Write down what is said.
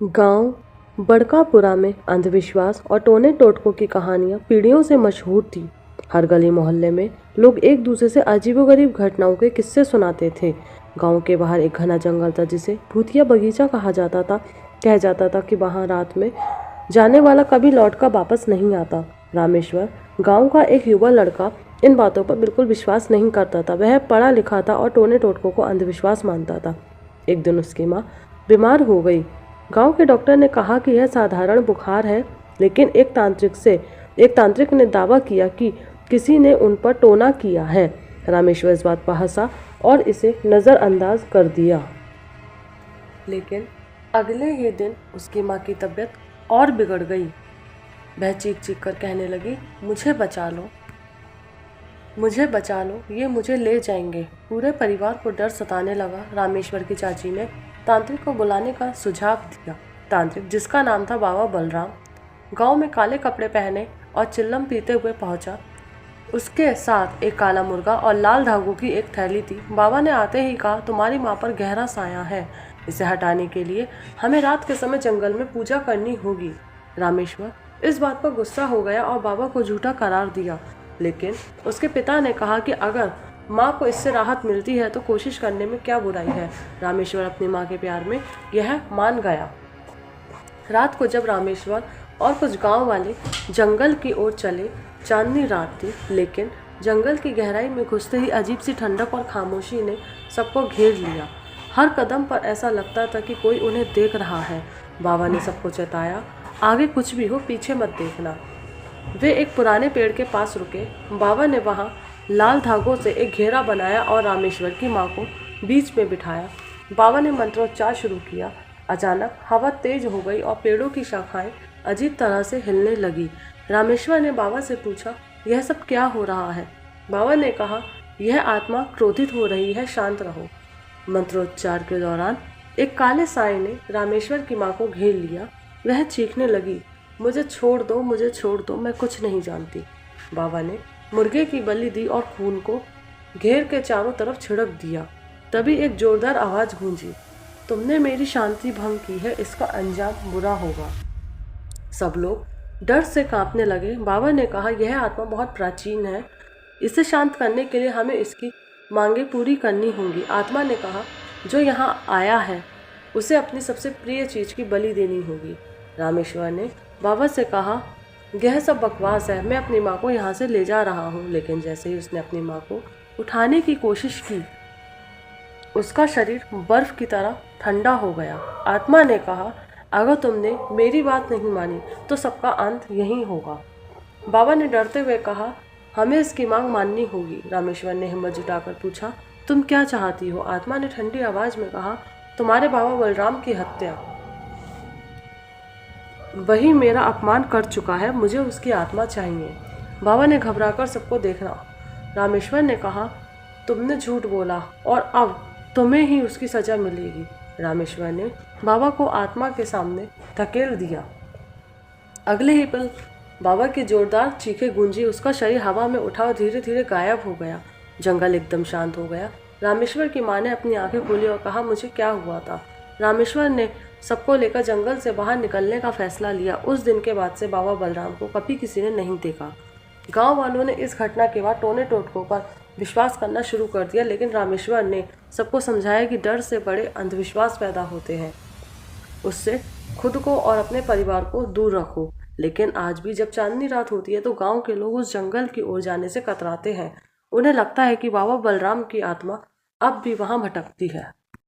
गांव बड़कापुरा में अंधविश्वास और टोने टोटकों की कहानियां पीढ़ियों से मशहूर थी। हर गली मोहल्ले में लोग एक दूसरे से अजीबोगरीब घटनाओं के किस्से सुनाते थे। गांव के बाहर एक घना जंगल था जिसे भूतिया बगीचा कहा जाता था। कहा जाता था कि वहां रात में जाने वाला कभी लौटकर वापस नहीं आता। रामेश्वर गांव का एक युवा लड़का इन बातों पर बिल्कुल विश्वास नहीं करता था। वह पढ़ा लिखा था और टोने टोटकों को अंधविश्वास मानता था। एक दिन उसकी माँ बीमार हो गई। गांव के डॉक्टर ने कहा कि यह साधारण बुखार है, लेकिन एक तांत्रिक ने दावा किया कि किसी ने उन पर टोना किया है। रामेश्वर इस बात पर हंसा और इसे नज़रअंदाज कर दिया। लेकिन अगले ही दिन उसकी माँ की तबीयत और बिगड़ गई। वह चीख चीख कर कहने लगी, मुझे बचा लो, मुझे बचा लो, ये मुझे ले जाएंगे। पूरे परिवार को डर सताने लगा। रामेश्वर की चाची ने तांत्रिक को बुलाने का सुझाव दिया। तांत्रिक, जिसका नाम था बाबा बलराम, गांव में काले कपड़े पहने और चिल्लम पीते हुए पहुंचा। उसके साथ एक काला मुर्गा और लाल धागों की एक थैली थी। बाबा ने आते ही कहा, तुम्हारी माँ पर गहरा साया है, इसे हटाने के लिए हमें रात के समय जंगल में पूजा करनी होगी। रामेश्वर इस बात पर गुस्सा हो गया और बाबा को झूठा करार दिया, लेकिन उसके पिता ने कहा कि अगर माँ को इससे राहत मिलती है तो कोशिश करने में क्या बुराई है। रामेश्वर अपनी माँ के प्यार में यह मान गया। रात को जब रामेश्वर और कुछ गांव वाले जंगल की ओर चले, चांदनी रात थी, लेकिन जंगल की गहराई में घुसते ही अजीब सी ठंडक और खामोशी ने सबको घेर लिया। हर कदम पर ऐसा लगता था कि कोई उन्हें देख रहा है। बाबा ने सबको चेताया, आगे कुछ भी हो पीछे मत देखना। वे एक पुराने पेड़ के पास रुके। बाबा ने वहां लाल धागों से एक घेरा बनाया और रामेश्वर की माँ को बीच में बिठाया। बाबा ने मंत्रोच्चार शुरू किया। अचानक हवा तेज हो गई और पेड़ों की शाखाएं अजीब तरह से हिलने लगी। रामेश्वर ने बाबा से पूछा, यह सब क्या हो रहा है? बाबा ने कहा, यह आत्मा क्रोधित हो रही है, शांत रहो। मंत्रोच्चार के दौरान एक काले साए ने रामेश्वर की माँ को घेर लिया। वह चीखने लगी, मुझे छोड़ दो, मुझे छोड़ दो, मैं कुछ नहीं जानती। बाबा ने मुर्गे की बलि दी और खून को घेर के चारों तरफ छिड़क दिया। तभी एक जोरदार आवाज गूंजी, तुमने मेरी शांति भंग की है, इसका अंजाम बुरा होगा। सब लोग डर से कांपने लगे। बाबा ने कहा, यह आत्मा बहुत प्राचीन है, इसे शांत करने के लिए हमें इसकी मांगे पूरी करनी होंगी। आत्मा ने कहा, जो यहाँ आया है उसे अपनी सबसे प्रिय चीज की बलि देनी होगी। रामेश्वर ने बाबा से कहा, यह सब बकवास है, मैं अपनी माँ को यहाँ से ले जा रहा हूँ। लेकिन जैसे ही उसने अपनी माँ को उठाने की कोशिश की, उसका शरीर बर्फ की तरह ठंडा हो गया। आत्मा ने कहा, अगर तुमने मेरी बात नहीं मानी तो सबका अंत यही होगा। बाबा ने डरते हुए कहा, हमें इसकी मांग माननी होगी। रामेश्वर ने हिम्मत जुटाकर पूछा, तुम क्या चाहती हो? आत्मा ने ठंडी आवाज में कहा, तुम्हारे बाबा बलराम की हत्या। वही मेरा अपमान कर चुका है, मुझे उसकी आत्मा चाहिए। बाबा ने घबराकर सबको देखा। रामेश्वर ने कहा, तुमने झूठ बोला और अब तुम्हें ही उसकी सजा मिलेगी। रामेश्वर ने बाबा को आत्मा के सामने धकेल दिया। अगले ही पल बाबा की जोरदार चीखें गूंजी। उसका शरीर हवा में उठा और धीरे धीरे गायब हो गया। जंगल एकदम शांत हो गया। रामेश्वर की माँ ने अपनी आंखें खोली और कहा, मुझे क्या हुआ था? रामेश्वर ने सबको लेकर जंगल से बाहर निकलने का फैसला लिया। उस दिन के बाद से बाबा बलराम को कभी किसी ने नहीं देखा। गांव वालों ने इस घटना के बाद टोने टोटकों पर विश्वास करना शुरू कर दिया, लेकिन रामेश्वर ने सबको समझाया कि डर से बड़े अंधविश्वास पैदा होते हैं, उससे खुद को और अपने परिवार को दूर रखो। लेकिन आज भी जब चांदनी रात होती है तो गांव के लोग उस जंगल की ओर जाने से कतराते हैं। उन्हें लगता है कि बाबा बलराम की आत्मा अब भी वहां भटकती है।